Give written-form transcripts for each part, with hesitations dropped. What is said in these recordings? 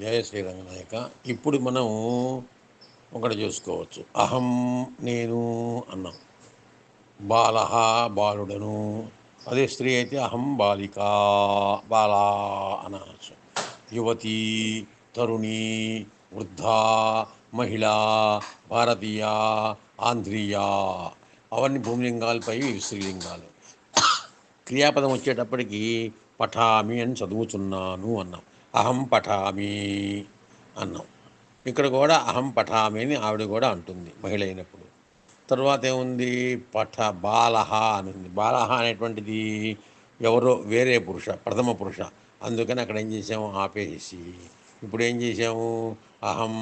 జయ శ్రీరంగనాయక. ఇప్పుడు మనం ఒకటి చూసుకోవచ్చు. అహం నేను అన్నాం. బాలహ బాలుడను. అదే స్త్రీ అయితే అహం బాలికా బాలా అనవచ్చు. యువతి, తరుణి, వృద్ధ, మహిళ, భారతీయ, ఆంధ్రీయ, అవన్నీ భూమిలింగాలపై స్త్రీలింగాలు. క్రియాపదం వచ్చేటప్పటికి పఠామి అని చదువుతున్నాను అన్నాం. అహం పఠామి అన్నాం. ఇక్కడ కూడా అహం పఠామి అని ఆవిడ కూడా అంటుంది మహిళ అయినప్పుడు. తర్వాత ఏముంది? పఠ బాలహ అని ఉంది. బాలహ అనేటువంటిది ఎవరో వేరే పురుష, ప్రథమ పురుష. అందుకని అక్కడ ఏం చేసాము? ఆపేసి ఇప్పుడు ఏం చేసాము? అహం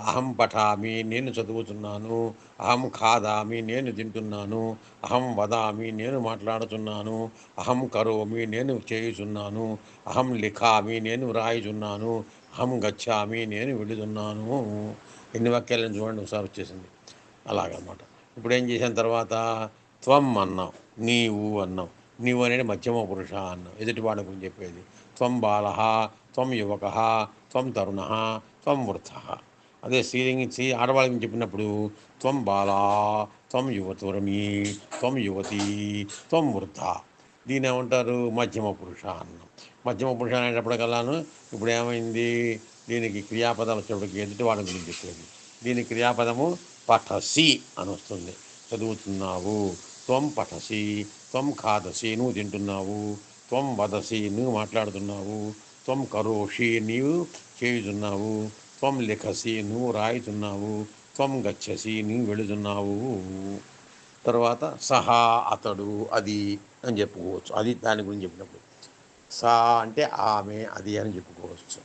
అహం పఠామి నేను చదువుతున్నాను. అహం ఖాదామి నేను తింటున్నాను. అహం వదామి నేను మాట్లాడుతున్నాను. అహం కరోమి నేను చేయుచున్నాను. అహం లిఖామి నేను వ్రాయుచున్నాను. అహం గచ్చామి నేను వెళుతున్నాను. ఎన్ని వాక్యాలను చూడండి, ఒకసారి వచ్చేసింది. అలాగనమాట. ఇప్పుడు ఏం చేసిన తర్వాత త్వం అన్నాం, నీవు అన్నాం. నీవు అనేది మధ్యమ పురుష అన్నాం, ఎదుటివాడ గురించి చెప్పేది. త్వం బాల, త్వం యువక, త్వం తరుణ, త్వం వృద్ధ. అదే స్త్రీ ఆడవాళ్ళకి చెప్పినప్పుడు త్వం బాల, త్వం యువతురమి, త్వం యువతి, త్వం వృద్ధ. దీని ఏమంటారు? మధ్యమ పురుష అన్నాం. మధ్యమ పురుష అనేటప్పటికల్లాను ఇప్పుడు ఏమైంది? దీనికి క్రియాపదాలు వచ్చేప్పటికి ఎదుటి వాళ్ళ గురించి చెప్పేది. దీని క్రియాపదము పఠసి అని వస్తుంది. చదువుతున్నావు. త్వం పఠసి, త్వం ఖాదసి నువ్వు తింటున్నావు. త్వం వదసి నువ్వు మాట్లాడుతున్నావు. త్వం కరోషి నీవు చేయుచున్నావు. త్వం లిఖసి నువ్వు రాయుచున్నావు. త్వం గచ్చసి నీవు వెళుతున్నావు. తర్వాత సహా అతడు, అది అని చెప్పుకోవచ్చు. అది దాని గురించి చెప్పినప్పుడు. సా అంటే ఆమె, అది అని చెప్పుకోవచ్చు.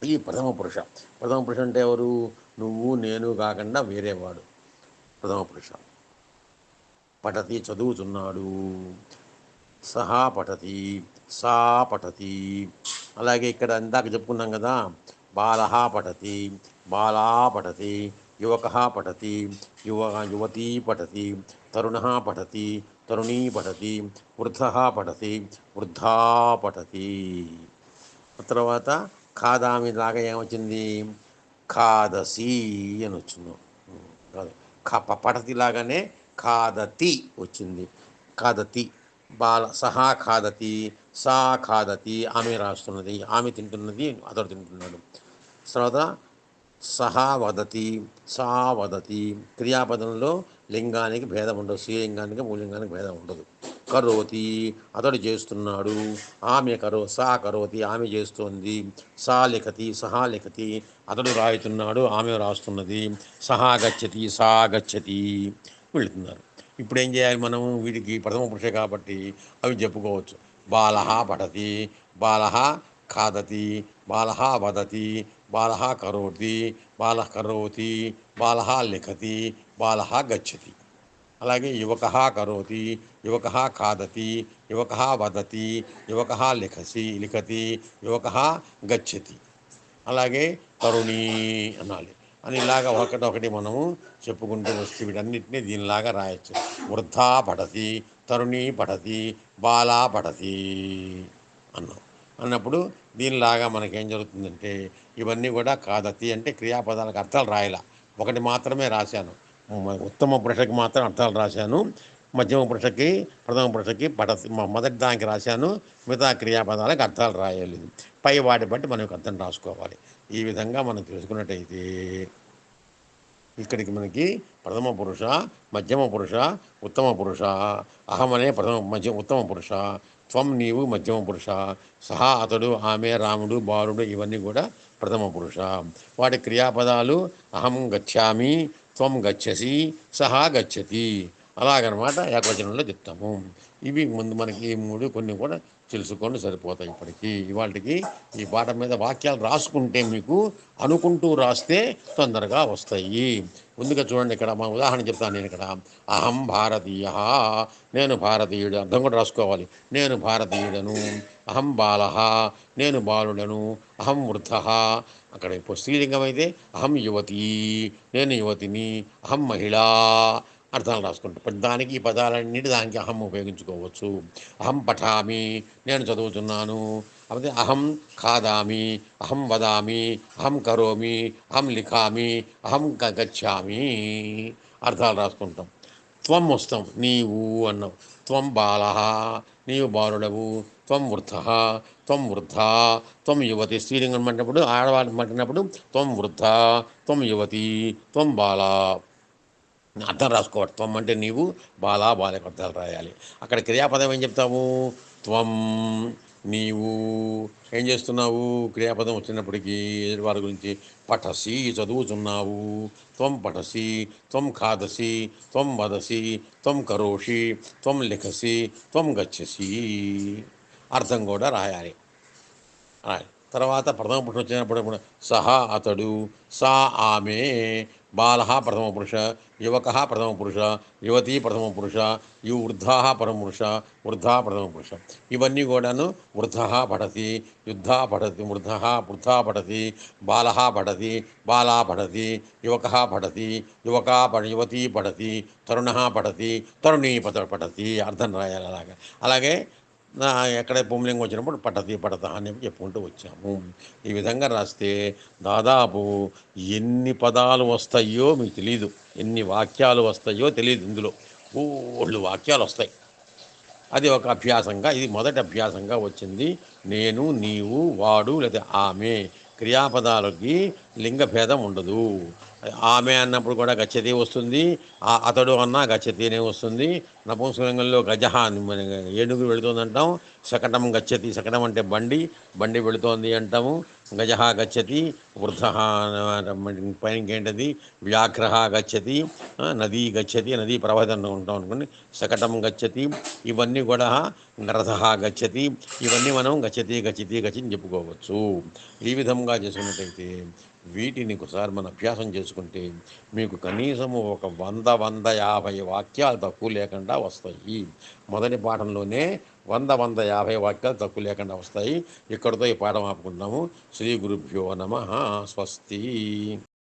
ఈ ప్రథమ పురుష. ప్రథమ పురుష అంటే ఎవరు? నువ్వు నేను కాకుండా వేరేవాడు ప్రథమ పురుష. పఠతి చదువుతున్నాడు. సహా పఠతి, సా పఠతి. అలాగే ఇక్కడ ఇందాక చెప్పుకున్నాం కదా, బాలహ పఠతి, బాలా పఠతి, యువక పఠతి, యువతీ పఠతి, తరుణ పఠతి, తరుణీ పఠతి, వృద్ధ పఠతి, వృద్ధా పఠతి. తర్వాత ఖాదామి లాగా ఏమొచ్చింది? ఖాదసి అని వచ్చింది. కాదు, పఠతి లాగానే ఖాదతి వచ్చింది. ఖాదతి. సహా ఖాదతి, సా ఖాదతి, ఆమె రాస్తున్నది, ఆమె తింటున్నది, అతడు తింటున్నాడు. తర్వాత సహా వదతి, సా వదతి. క్రియాపదంలో లింగానికి భేదం ఉండదు. స్త్రీలింగానికి మూలింగానికి భేదం ఉండదు. కరోతి అతడు చేస్తున్నాడు. సా కరోతి ఆమె చేస్తోంది. సా లిఖతి, సహా లిఖతి అతడు రాయుతున్నాడు, ఆమె రాస్తున్నది. సహా గచ్చతి, సా గచ్చతి వెళుతున్నారు. ఇప్పుడు ఏం చేయాలి మనం? వీటికి ప్రథమ పురుష కాబట్టి అవి చెప్పుకోవచ్చు. బాలహ పఠతి, బాలహ ఖాదతి, బాలహ వదతి, బాలహ కరోతి, బాలహ కరోతి, బాలహ లిఖతి, బాలహ గచ్చతి. అలాగే యువక కరోతి, యువక ఖాదతి, యువక వదతి, యువక లిఖతి, యువక గచ్చతి. అలాగే తరుణి అనాలి. అని ఇలాగా ఒకటొకటి మనము చెప్పుకుంటూ వస్తే వీటన్నిటినీ దీనిలాగా రాయొచ్చు. వృద్ధా పఠతి, తరుణి పఠతి, బాలా పఠతి అన్నాం. అన్నప్పుడు దీనిలాగా మనకేం జరుగుతుందంటే, ఇవన్నీ కూడా కాదతి అంటే క్రియాపదాలకు అర్థాలు రాయాల. ఒకటి మాత్రమే రాశాను. ఉత్తమ పురుషకి మాత్రం అర్థాలు రాశాను. మధ్యమ పురుషకి, ప్రథమ పురుషకి పఠతి మొదటి దానికి రాశాను. మిగతా క్రియాపదాలకు అర్థాలు రాయలేదు. పై వాటి బట్టి మనకు అర్థం రాసుకోవాలి. ఈ విధంగా మనం తెలుసుకున్నట్టయితే ఇక్కడికి మనకి ప్రథమ పురుష, మధ్యమ పురుష, ఉత్తమ పురుష, అహం అనే ఉత్తమ పురుష, త్వం నీవు మధ్యమ పురుష, సహా అతడు, ఆమె, రాముడు, బాలుడు ఇవన్నీ కూడా ప్రథమ పురుష. వాటి క్రియాపదాలు అహం గచ్చామి, త్వం గచ్చసి, సహా గచ్చతి. అలాగనమాట ఏకవచనంలో చెప్తాము. ఇవి ముందు మనకి ఈ మూడు కొన్ని కూడా తెలుసుకొని సరిపోతాయి. ఇప్పటికీ ఇవాళకి ఈ పాట మీద వాక్యాలు రాసుకుంటే మీకు అనుకుంటూ రాస్తే తొందరగా వస్తాయి. ముందుగా చూడండి, ఇక్కడ మా ఉదాహరణ చెప్తాను. నేను ఇక్కడ అహం భారతీయ, నేను భారతీయుడు, అర్థం కూడా రాసుకోవాలి. నేను భారతీయుడను. అహం బాల, నేను బాలుడను. అహం వృద్ధ, అక్కడ ఇప్పుడు స్త్రీలింగం అయితే అహం యువతి, నేను యువతిని. అహం మహిళ అర్థాలు రాసుకుంటాం. దానికి ఈ పదాలన్నిటి దానికి అహం ఉపయోగించుకోవచ్చు. అహం పఠామి, నేను చదువుతున్నాను. అయితే అహం ఖాదామి, అహం వదామి, అహం కరోమి, అహం లిఖామి, అహం గచ్చామి. అర్థాలు రాసుకుంటాం. త్వం వస్తాం, నీవు అన్నావు. త్వం బాల, నీవు బాలుడవు. త్వం వృద్ధ, త్వం వృద్ధా, త్వం యువతి. స్త్రీలింగం అంటున్నప్పుడు, ఆడవాళ్ళని అంటున్నప్పుడు త్వం వృద్ధ, త్వం యువతి, త్వం బాల. అర్థం రాసుకోవాలి. త్వం అంటే నీవు, బాలా బాలకు అర్థాలు రాయాలి. అక్కడ క్రియాపదం ఏం చెప్తాము? త్వం, నీవు ఏం చేస్తున్నావు? క్రియాపదం వచ్చినప్పటికీ వారి గురించి పఠసి, చదువుతున్నావు. త్వం పఠసి, త్వం ఖాదసి, త్వం వదసి, త్వం కరోషి, త్వం లిఖసి, త్వం గచ్చసి. అర్థం కూడా రాయాలి. తర్వాత ప్రథమ పురుష వచ్చినప్పుడు సహా అతడు, సా ఆమె, బాల ప్రథమ పురుష, యువక ప్రథమ పురుష, యువతీ ప్రథమ పురుష, వృద్ధా ప్రథమ పురుష, వృద్ధా ప్రథమ పురుష. ఇవన్నీ కూడాను వృద్ధ పఠతి, యుద్ధ పఠతి, వృద్ధా పఠతి, బాల పఠతి, బాలా పఠతి, యువక పఠతి, యువతీ పఠతి, తరుణ పఠతి, తరుణీ పఠతి. అర్థం రాయాలి. అలాగే ఎక్కడ పుంలింగం వచ్చినప్పుడు పఠతి పఠత అని చెప్పుకుంటూ వచ్చాము. ఈ విధంగా రాస్తే దాదాపు ఎన్ని పదాలు వస్తాయో మీకు తెలియదు, ఎన్ని వాక్యాలు వస్తాయో తెలియదు. ఇందులో ఓళ్ళు వాక్యాలు వస్తాయి. అది ఒక అభ్యాసంగా, ఇది మొదటి అభ్యాసంగా వచ్చింది. నేను, నీవు, వాడు లేదా ఆమె క్రియాపదాలకి లింగభేదం ఉండదు. ఆమె అన్నప్పుడు కూడా గచ్చతి వస్తుంది, అతడు అన్నా గచ్చతినే వస్తుంది. నపుంసకలింగంలో గజహ ఏనుగు వెళుతుంది అంటాం. శకటం గచ్చతి, శకటం అంటే బండి, బండి వెళుతోంది అంటాము. గజహ గచ్చతి, వృద్ధ పైన ఇంకేంటది, వ్యాఘ్ర గచ్చతి, నదీ గచ్చతి, నదీ ప్రవాహం ఉంటాం అనుకోండి. శకటం గచ్చతి, ఇవన్నీ కూడా రథ గచ్చతి, ఇవన్నీ మనం గచ్చతి గచ్చతి గచ్చని చెప్పుకోవచ్చు. ఈ విధంగా చేసుకున్నట్టయితే వీటిని ఒకసారి మనం అభ్యాసం చేసుకుంటే మీకు కనీసము ఒక 100-150 వాక్యాలు తక్కువ లేకుండా వస్తాయి. మొదటి పాఠంలోనే 100-150 వాక్యాలు తక్కువ లేకుండా వస్తాయి. ఇక్కడితో ఈ పాఠం ఆపుకుంటున్నాము. శ్రీ గురుభ్యో నమః. స్వస్తి.